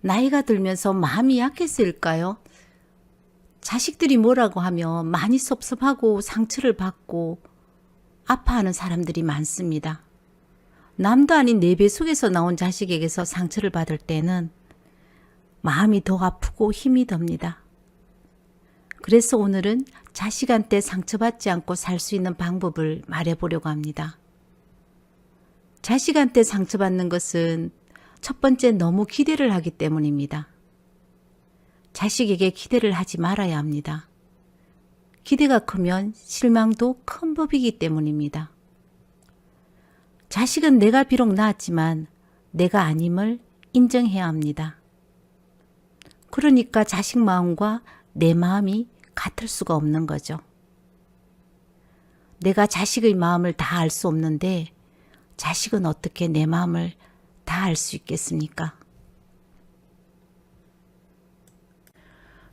나이가 들면서 마음이 약해서일까요? 자식들이 뭐라고 하면 많이 섭섭하고 상처를 받고 아파하는 사람들이 많습니다. 남도 아닌 내 배 속에서 나온 자식에게서 상처를 받을 때는 마음이 더 아프고 힘이 듭니다. 그래서 오늘은 자식한테 상처받지 않고 살 수 있는 방법을 말해보려고 합니다. 자식한테 상처받는 것은 첫 번째 너무 기대를 하기 때문입니다. 자식에게 기대를 하지 말아야 합니다. 기대가 크면 실망도 큰 법이기 때문입니다. 자식은 내가 비록 낳았지만 내가 아님을 인정해야 합니다. 그러니까 자식 마음과 내 마음이 같을 수가 없는 거죠. 내가 자식의 마음을 다 알 수 없는데 자식은 어떻게 내 마음을 다 알 수 있겠습니까?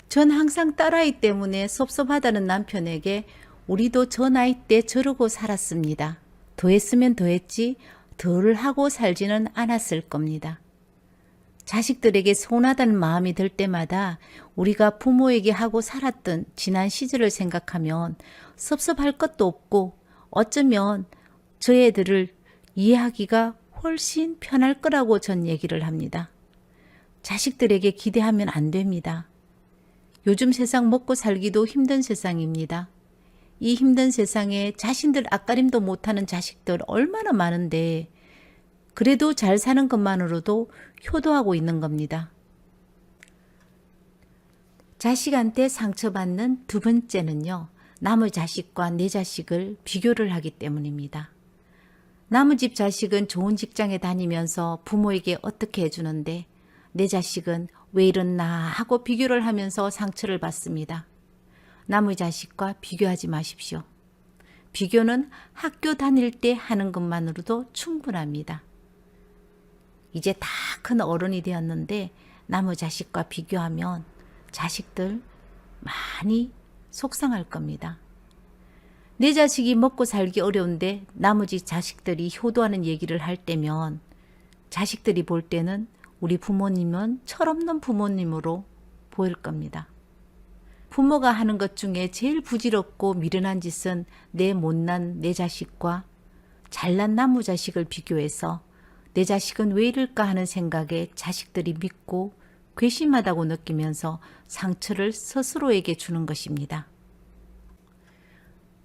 전 항상 딸아이 때문에 섭섭하다는 남편에게 우리도 저 나이 때 저러고 살았습니다. 더 했으면 더 했지 덜 하고 살지는 않았을 겁니다. 자식들에게 서운하다는 마음이 들 때마다 우리가 부모에게 하고 살았던 지난 시절을 생각하면 섭섭할 것도 없고 어쩌면 저 애들을 이해하기가 훨씬 편할 거라고 전 얘기를 합니다. 자식들에게 기대하면 안 됩니다. 요즘 세상 먹고 살기도 힘든 세상입니다. 이 힘든 세상에 자신들 앞가림도 못하는 자식들 얼마나 많은데 그래도 잘 사는 것만으로도 효도하고 있는 겁니다. 자식한테 상처받는 두 번째는요. 남의 자식과 내 자식을 비교를 하기 때문입니다. 남의 집 자식은 좋은 직장에 다니면서 부모에게 어떻게 해주는데 내 자식은 왜 이렇나 하고 비교를 하면서 상처를 받습니다. 남의 자식과 비교하지 마십시오. 비교는 학교 다닐 때 하는 것만으로도 충분합니다. 이제 다 큰 어른이 되었는데 남의 자식과 비교하면 자식들 많이 속상할 겁니다. 내 자식이 먹고 살기 어려운데 나머지 자식들이 효도하는 얘기를 할 때면 자식들이 볼 때는 우리 부모님은 철없는 부모님으로 보일 겁니다. 부모가 하는 것 중에 제일 부질없고 미련한 짓은 내 못난 내 자식과 잘난 나무 자식을 비교해서 내 자식은 왜 이럴까 하는 생각에 자식들이 믿고 괘씸하다고 느끼면서 상처를 스스로에게 주는 것입니다.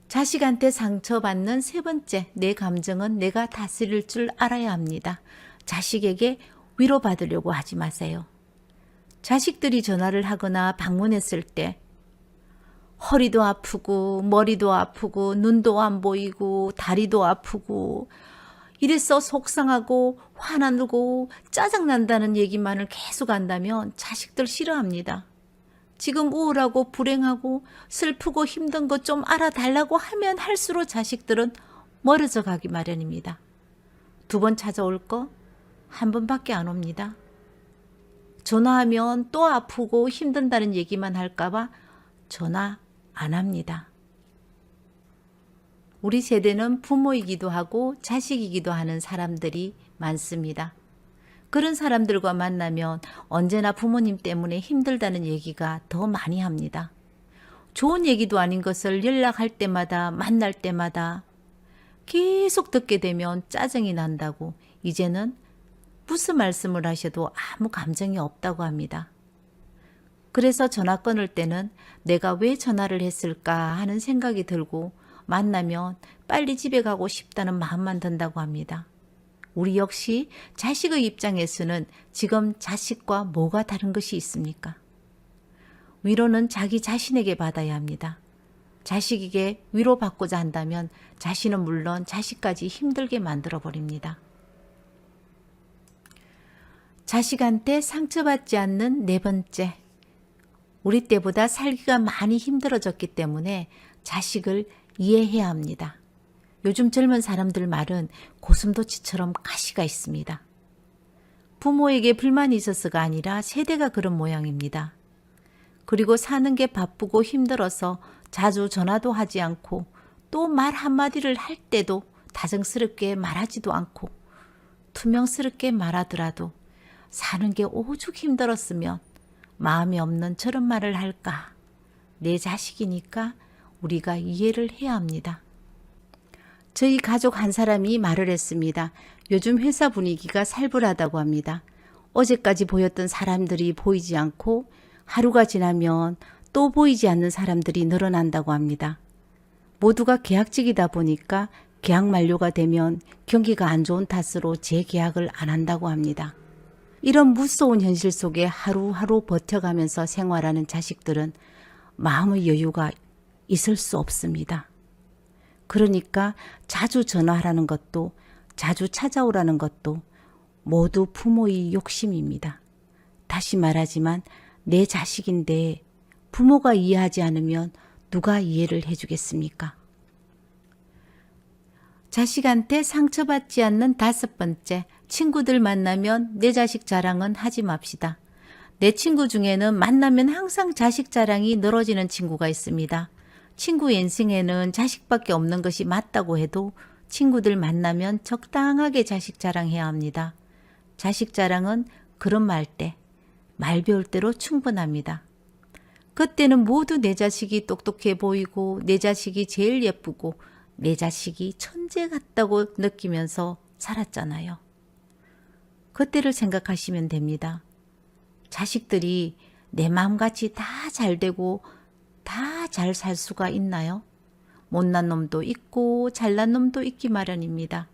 자식한테 상처받는 세 번째, 내 감정은 내가 다스릴 줄 알아야 합니다. 자식에게 위로받으려고 하지 마세요. 자식들이 전화를 하거나 방문했을 때 허리도 아프고 머리도 아프고 눈도 안 보이고 다리도 아프고 이래서 속상하고 화나고 짜증난다는 얘기만을 계속 한다면 자식들 싫어합니다. 지금 우울하고 불행하고 슬프고 힘든 것 좀 알아달라고 하면 할수록 자식들은 멀어져 가기 마련입니다. 두 번 찾아올 거 한 번밖에 안 옵니다. 전화하면 또 아프고 힘든다는 얘기만 할까봐 전화 안 합니다. 우리 세대는 부모이기도 하고 자식이기도 하는 사람들이 많습니다. 그런 사람들과 만나면 언제나 부모님 때문에 힘들다는 얘기가 더 많이 합니다. 좋은 얘기도 아닌 것을 연락할 때마다 만날 때마다 계속 듣게 되면 짜증이 난다고 이제는 무슨 말씀을 하셔도 아무 감정이 없다고 합니다. 그래서 전화 끊을 때는 내가 왜 전화를 했을까 하는 생각이 들고 만나면 빨리 집에 가고 싶다는 마음만 든다고 합니다. 우리 역시 자식의 입장에서는 지금 자식과 뭐가 다른 것이 있습니까? 위로는 자기 자신에게 받아야 합니다. 자식에게 위로받고자 한다면 자신은 물론 자식까지 힘들게 만들어버립니다. 자식한테 상처받지 않는 네 번째, 우리 때보다 살기가 많이 힘들어졌기 때문에 자식을 이해해야 합니다. 요즘 젊은 사람들 말은 고슴도치처럼 가시가 있습니다. 부모에게 불만이 있어서가 아니라 세대가 그런 모양입니다. 그리고 사는 게 바쁘고 힘들어서 자주 전화도 하지 않고 또 말 한마디를 할 때도 다정스럽게 말하지도 않고 투명스럽게 말하더라도 사는 게 오죽 힘들었으면 마음이 없는 저런 말을 할까. 내 자식이니까 우리가 이해를 해야 합니다. 저희 가족 한 사람이 말을 했습니다. 요즘 회사 분위기가 살벌하다고 합니다. 어제까지 보였던 사람들이 보이지 않고 하루가 지나면 또 보이지 않는 사람들이 늘어난다고 합니다. 모두가 계약직이다 보니까 계약 만료가 되면 경기가 안 좋은 탓으로 재계약을 안 한다고 합니다. 이런 무서운 현실 속에 하루하루 버텨가면서 생활하는 자식들은 마음의 여유가 있을 수 없습니다. 그러니까 자주 전화하라는 것도 자주 찾아오라는 것도 모두 부모의 욕심입니다. 다시 말하지만 내 자식인데 부모가 이해하지 않으면 누가 이해를 해주겠습니까? 자식한테 상처받지 않는 5번째, 친구들 만나면 내 자식 자랑은 하지 맙시다. 내 친구 중에는 만나면 항상 자식 자랑이 늘어지는 친구가 있습니다. 친구 인생에는 자식밖에 없는 것이 맞다고 해도 친구들 만나면 적당하게 자식 자랑해야 합니다. 자식 자랑은 그런 말 때, 말 배울 대로 충분합니다. 그때는 모두 내 자식이 똑똑해 보이고 내 자식이 제일 예쁘고 내 자식이 천재 같다고 느끼면서 살았잖아요. 그때를 생각하시면 됩니다. 자식들이 내 마음같이 다 잘되고 다 잘 살 수가 있나요? 못난 놈도 있고 잘난 놈도 있기 마련입니다.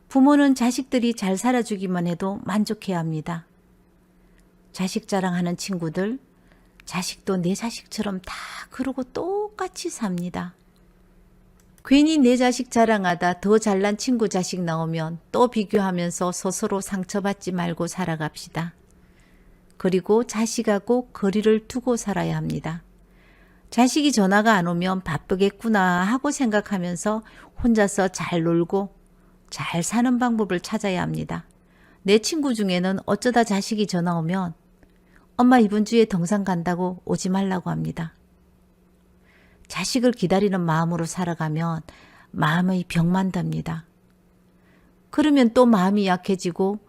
부모는 자식들이 잘 살아주기만 해도 만족해야 합니다. 자식 자랑하는 친구들, 자식도 내 자식처럼 다 그러고 똑같이 삽니다. 괜히 내 자식 자랑하다 더 잘난 친구 자식 나오면 또 비교하면서 스스로 상처받지 말고 살아갑시다. 그리고 자식하고 거리를 두고 살아야 합니다. 자식이 전화가 안 오면 바쁘겠구나 하고 생각하면서 혼자서 잘 놀고 잘 사는 방법을 찾아야 합니다. 내 친구 중에는 어쩌다 자식이 전화 오면 엄마 이번 주에 등산 간다고 오지 말라고 합니다. 자식을 기다리는 마음으로 살아가면 마음의 병만 답니다. 그러면 또 마음이 약해지고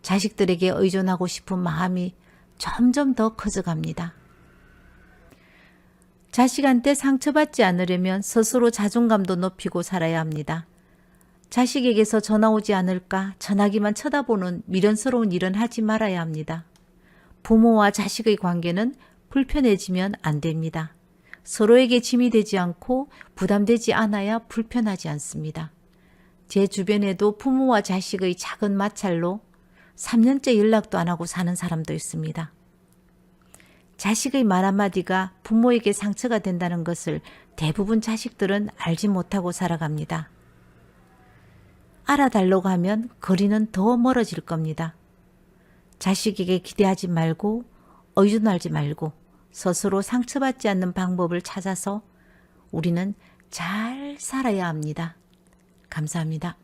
자식들에게 의존하고 싶은 마음이 점점 더 커져갑니다. 자식한테 상처받지 않으려면 스스로 자존감도 높이고 살아야 합니다. 자식에게서 전화 오지 않을까 전화기만 쳐다보는 미련스러운 일은 하지 말아야 합니다. 부모와 자식의 관계는 불편해지면 안 됩니다. 서로에게 짐이 되지 않고 부담되지 않아야 불편하지 않습니다. 제 주변에도 부모와 자식의 작은 마찰로 3년째 연락도 안 하고 사는 사람도 있습니다. 자식의 말 한마디가 부모에게 상처가 된다는 것을 대부분 자식들은 알지 못하고 살아갑니다. 알아달라고 하면 거리는 더 멀어질 겁니다. 자식에게 기대하지 말고 의존하지 말고 스스로 상처받지 않는 방법을 찾아서 우리는 잘 살아야 합니다. 감사합니다.